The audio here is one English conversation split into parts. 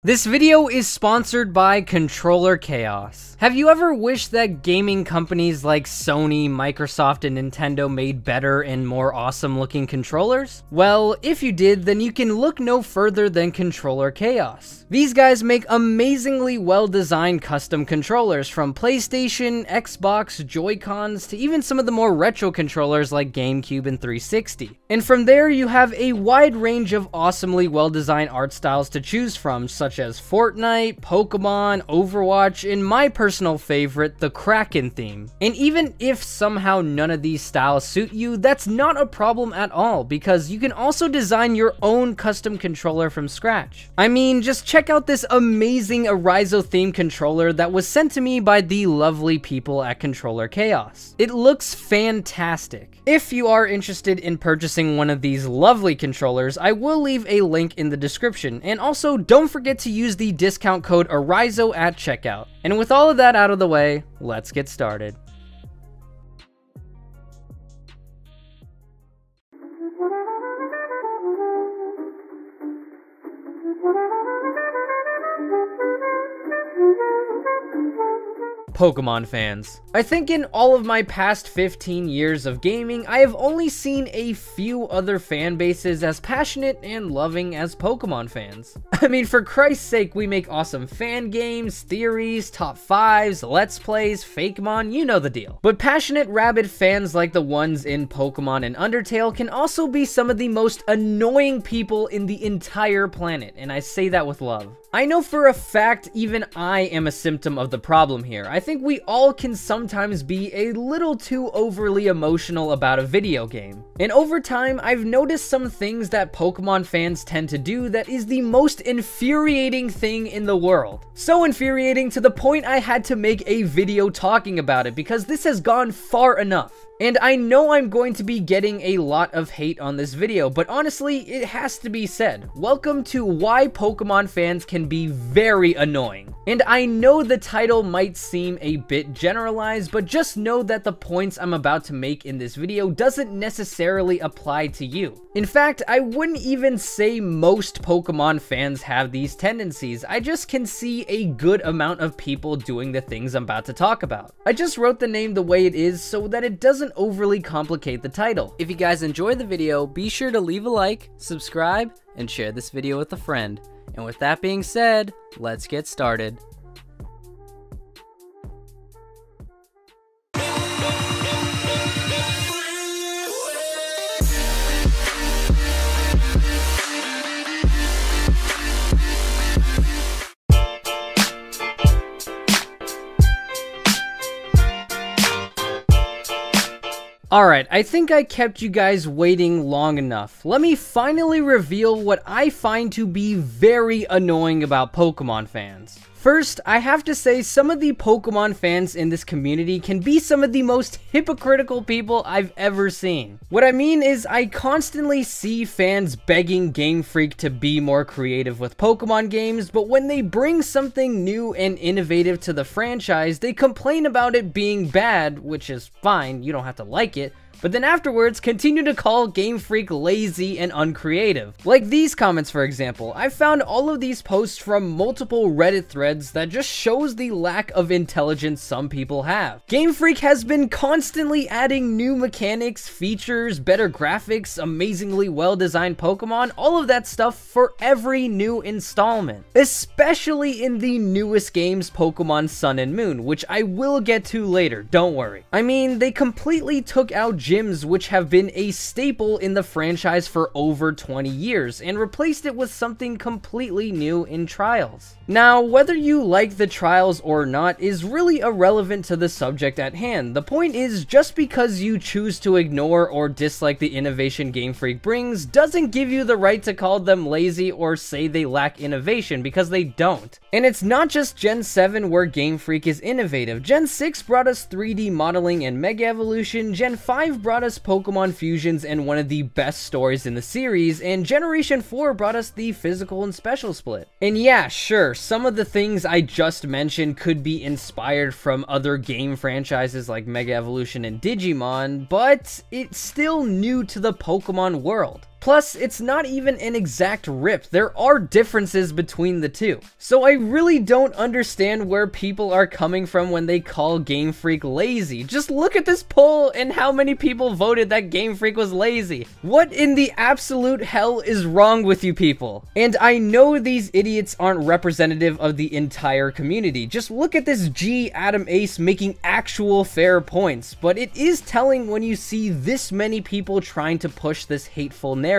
This video is sponsored by Controller Chaos. Have you ever wished that gaming companies like Sony, Microsoft, and Nintendo made better and more awesome looking controllers? Well, if you did, then you can look no further than Controller Chaos. These guys make amazingly well-designed custom controllers from PlayStation, Xbox, Joy-Cons, to even some of the more retro controllers like GameCube and 360. And from there, you have a wide range of awesomely well-designed art styles to choose from, such as Fortnite, Pokemon, Overwatch, and my personal favorite, the Kraken theme. And even if somehow none of these styles suit you, that's not a problem at all, because you can also design your own custom controller from scratch. I mean, just check out this amazing Arizo themed controller that was sent to me by the lovely people at Controller Chaos. It looks fantastic. If you are interested in purchasing one of these lovely controllers, I will leave a link in the description, and also don't forget to use the discount code Arizo at checkout. And with all of that out of the way, let's get started. Pokemon fans. I think in all of my past 15 years of gaming, I have only seen a few other fan bases as passionate and loving as Pokemon fans. I mean, for Christ's sake, we make awesome fan games, theories, top 5s, let's plays, Fakemon, you know the deal. But passionate, rabid fans like the ones in Pokemon and Undertale can also be some of the most annoying people in the entire planet, and I say that with love. I know for a fact even I am a symptom of the problem here. I think we all can sometimes be a little too overly emotional about a video game. And over time, I've noticed some things that Pokemon fans tend to do that is the most infuriating thing in the world. So infuriating to the point I had to make a video talking about it because this has gone far enough. And I know I'm going to be getting a lot of hate on this video, but honestly, it has to be said. Welcome to why Pokemon fans can be very annoying. And I know the title might seem a bit generalized, but just know that the points I'm about to make in this video doesn't necessarily apply to you. In fact, I wouldn't even say most Pokemon fans have these tendencies. I just can see a good amount of people doing the things I'm about to talk about. I just wrote the name the way it is so that it doesn't overly complicate the title. If you guys enjoyed the video, be sure to leave a like, subscribe, and share this video with a friend. And with that being said, let's get started. Alright, I think I kept you guys waiting long enough. Let me finally reveal what I find to be very annoying about Pokemon fans. First, I have to say some of the Pokemon fans in this community can be some of the most hypocritical people I've ever seen. What I mean is I constantly see fans begging Game Freak to be more creative with Pokemon games, but when they bring something new and innovative to the franchise, they complain about it being bad, which is fine, you don't have to like it. But then afterwards, continue to call Game Freak lazy and uncreative. Like these comments, for example. I found all of these posts from multiple Reddit threads that just shows the lack of intelligence some people have. Game Freak has been constantly adding new mechanics, features, better graphics, amazingly well-designed Pokemon, all of that stuff for every new installment. Especially in the newest games, Pokemon Sun and Moon, which I will get to later, don't worry. I mean, they completely took out gyms which have been a staple in the franchise for over 20 years and replaced it with something completely new in Trials. Now, whether you like the Trials or not is really irrelevant to the subject at hand. The point is, just because you choose to ignore or dislike the innovation Game Freak brings doesn't give you the right to call them lazy or say they lack innovation, because they don't. And it's not just Gen 7 where Game Freak is innovative. Gen 6 brought us 3D modeling and Mega Evolution, Gen 5 brought us Pokemon fusions and one of the best stories in the series, and Generation 4 brought us the physical and special split. And yeah, sure, some of the things I just mentioned could be inspired from other game franchises like Mega Evolution and Digimon, but it's still new to the Pokemon world. Plus, it's not even an exact rip. There are differences between the two. So I really don't understand where people are coming from when they call Game Freak lazy. Just look at this poll and how many people voted that Game Freak was lazy. What in the absolute hell is wrong with you people? And I know these idiots aren't representative of the entire community. Just look at this G Adam Ace making actual fair points, but it is telling when you see this many people trying to push this hateful narrative.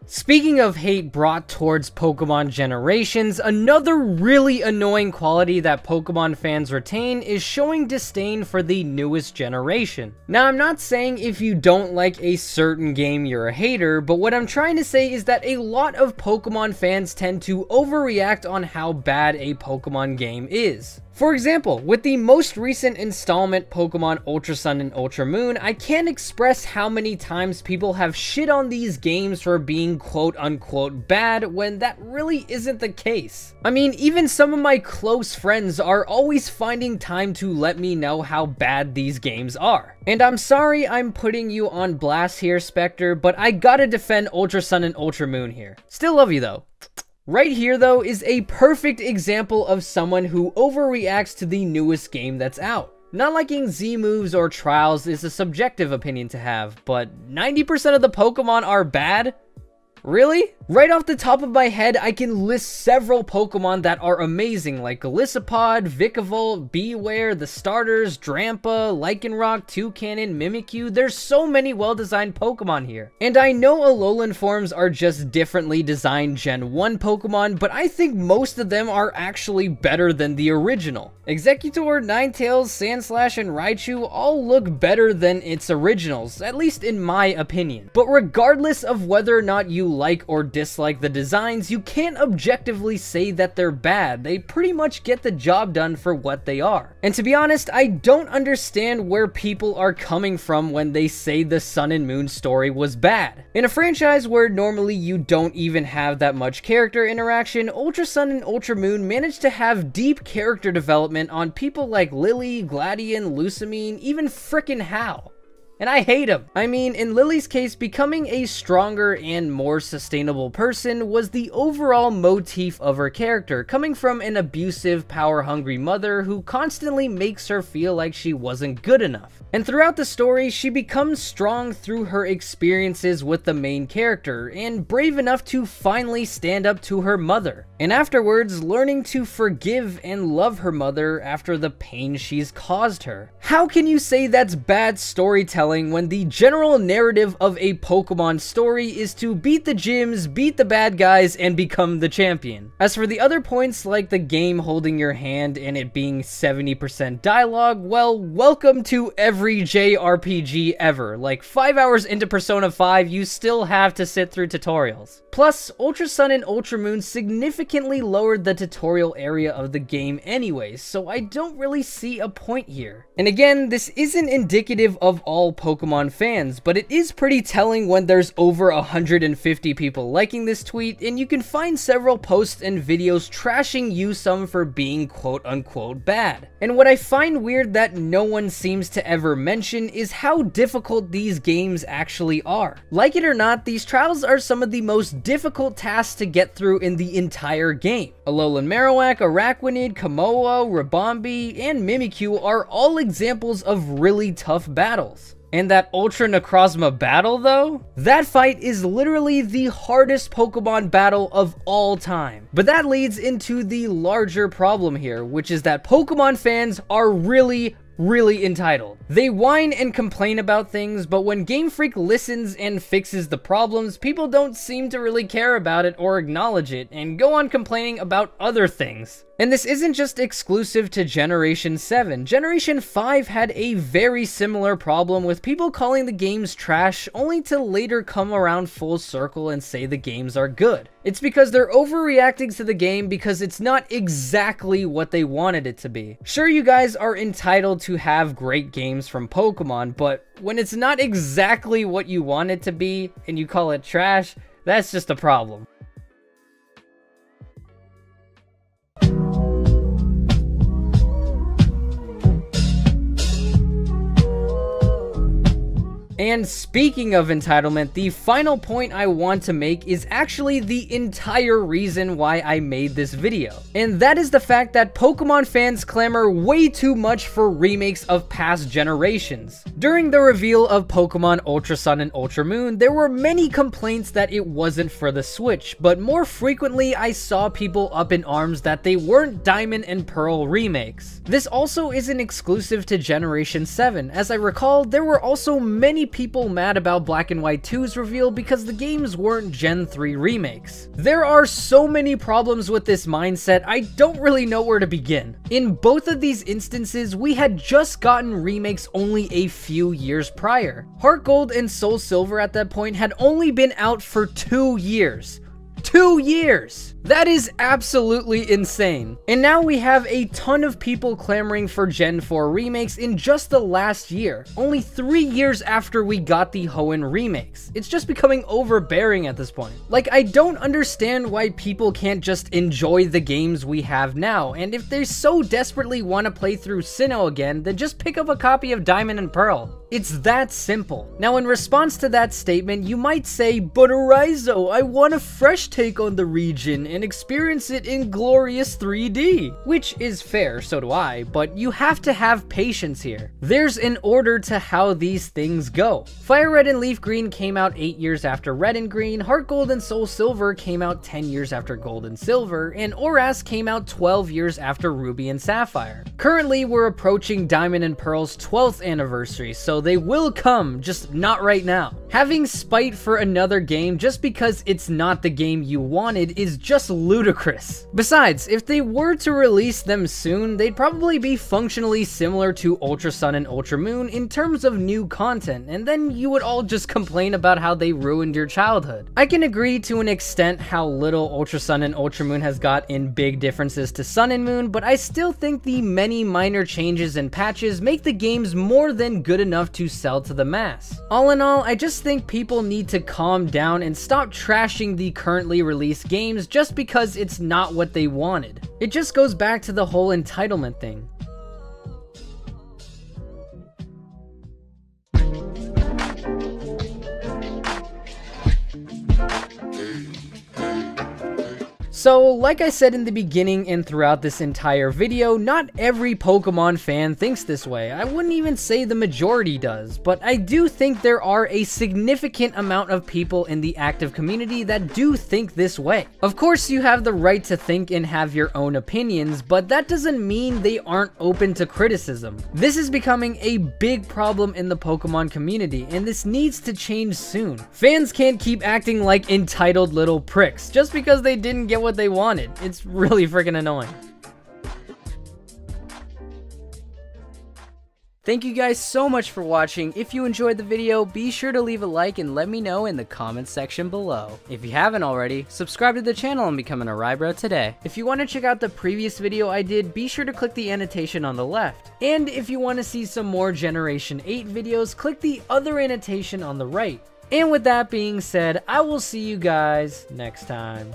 Speaking of hate brought towards Pokemon generations, another really annoying quality that Pokemon fans retain is showing disdain for the newest generation. Now, I'm not saying if you don't like a certain game you're a hater, but what I'm trying to say is that a lot of Pokemon fans tend to overreact on how bad a Pokemon game is. For example, with the most recent installment, Pokemon Ultra Sun and Ultra Moon, I can't express how many times people have shit on these games for being quote-unquote bad when that really isn't the case. I mean, even some of my close friends are always finding time to let me know how bad these games are. And I'm sorry I'm putting you on blast here, Spectre, but I gotta defend Ultra Sun and Ultra Moon here. Still love you though. Right here, though, is a perfect example of someone who overreacts to the newest game that's out. Not liking Z moves or trials is a subjective opinion to have, but 90% of the Pokemon are bad? Really? Right off the top of my head, I can list several Pokemon that are amazing, like Golisopod, Vikavolt, Bewear, the starters, Drampa, Lycanroc, Toucannon, Mimikyu. There's so many well-designed Pokemon here. And I know Alolan forms are just differently designed Gen 1 Pokemon, but I think most of them are actually better than the original. Exeggutor, Ninetales, Sandslash, and Raichu all look better than its originals, at least in my opinion. But regardless of whether or not you like or dislike the designs, you can't objectively say that they're bad. They pretty much get the job done for what they are. And to be honest, I don't understand where people are coming from when they say the Sun and Moon story was bad. In a franchise where normally you don't even have that much character interaction, Ultra Sun and Ultra Moon managed to have deep character development on people like Lily, Gladion, Lusamine, even frickin' Hau. And I hate him. I mean, in Lily's case, becoming a stronger and more sustainable person was the overall motif of her character, coming from an abusive, power-hungry mother who constantly makes her feel like she wasn't good enough. And throughout the story, she becomes strong through her experiences with the main character, and brave enough to finally stand up to her mother. And afterwards, learning to forgive and love her mother after the pain she's caused her. How can you say that's bad storytelling when the general narrative of a Pokemon story is to beat the gyms, beat the bad guys, and become the champion? As for the other points, like the game holding your hand and it being 70% dialogue, well, welcome to every JRPG ever. Like 5 hours into Persona 5, you still have to sit through tutorials. Plus, Ultra Sun and Ultra Moon significantly lowered the tutorial area of the game anyways, so I don't really see a point here. And again, this isn't indicative of all Pokemon fans, but it is pretty telling when there's over 150 people liking this tweet, and you can find several posts and videos trashing Usum for being quote-unquote bad. And what I find weird that no one seems to ever mention is how difficult these games actually are. Like it or not, these trials are some of the most difficult tasks to get through in the entire game. Alolan Marowak, Araquanid, Komodo, Ribombee, and Mimikyu are all examples of really tough battles. And that Ultra Necrozma battle though? That fight is literally the hardest Pokemon battle of all time. But that leads into the larger problem here, which is that Pokemon fans are really entitled. They whine and complain about things, but when Game Freak listens and fixes the problems, people don't seem to really care about it or acknowledge it, and go on complaining about other things. And this isn't just exclusive to Generation 7. Generation 5 had a very similar problem with people calling the games trash, only to later come around full circle and say the games are good. It's because they're overreacting to the game because it's not exactly what they wanted it to be. Sure, you guys are entitled to have great games from Pokemon, but when it's not exactly what you want it to be and you call it trash, that's just a problem. And speaking of entitlement, the final point I want to make is actually the entire reason why I made this video. And that is the fact that Pokemon fans clamor way too much for remakes of past generations. During the reveal of Pokemon Ultra Sun and Ultra Moon, there were many complaints that it wasn't for the Switch, but more frequently I saw people up in arms that they weren't Diamond and Pearl remakes. This also isn't exclusive to Generation 7. As I recall, there were also many people mad about Black and White 2's reveal because the games weren't Gen 3 remakes. There are so many problems with this mindset, I don't really know where to begin. In both of these instances, we had just gotten remakes only a few years prior. Heart Gold and Soul Silver at that point had only been out for 2 years. 2 years! That is absolutely insane. And now we have a ton of people clamoring for Gen 4 remakes in just the last year, only 3 years after we got the Hoenn remakes. It's just becoming overbearing at this point. Like, I don't understand why people can't just enjoy the games we have now, and if they so desperately want to play through Sinnoh again, then just pick up a copy of Diamond and Pearl. It's that simple. Now, in response to that statement, you might say, but Araizo, I want a fresh take on the region and experience it in glorious 3D. Which is fair, so do I, but you have to have patience here. There's an order to how these things go. Fire Red and Leaf Green came out 8 years after Red and Green, Heart Gold and Soul Silver came out 10 years after Gold and Silver, and ORAS came out 12 years after Ruby and Sapphire. Currently, we're approaching Diamond and Pearl's 12th anniversary, so they will come, just not right now. Having spite for another game just because it's not the game you wanted is just ludicrous. Besides, if they were to release them soon, they'd probably be functionally similar to Ultra Sun and Ultra Moon in terms of new content, and then you would all just complain about how they ruined your childhood. I can agree to an extent how little Ultra Sun and Ultra Moon has got in big differences to Sun and Moon, but I still think the many minor changes and patches make the games more than good enough to sell to the mass. All in all, I just think people need to calm down and stop trashing the currently released games just because it's not what they wanted. It just goes back to the whole entitlement thing. So, like I said in the beginning and throughout this entire video, not every Pokemon fan thinks this way. I wouldn't even say the majority does, but I do think there are a significant amount of people in the active community that do think this way. Of course, you have the right to think and have your own opinions, but that doesn't mean they aren't open to criticism. This is becoming a big problem in the Pokemon community, and this needs to change soon. Fans can't keep acting like entitled little pricks just because they didn't get what they wanted. It's really freaking annoying. Thank you guys so much for watching. If you enjoyed the video, be sure to leave a like and let me know in the comments section below. If you haven't already, subscribe to the channel and become an Araibro today. If you want to check out the previous video I did, be sure to click the annotation on the left. And if you want to see some more Generation 8 videos, click the other annotation on the right. And with that being said, I will see you guys next time.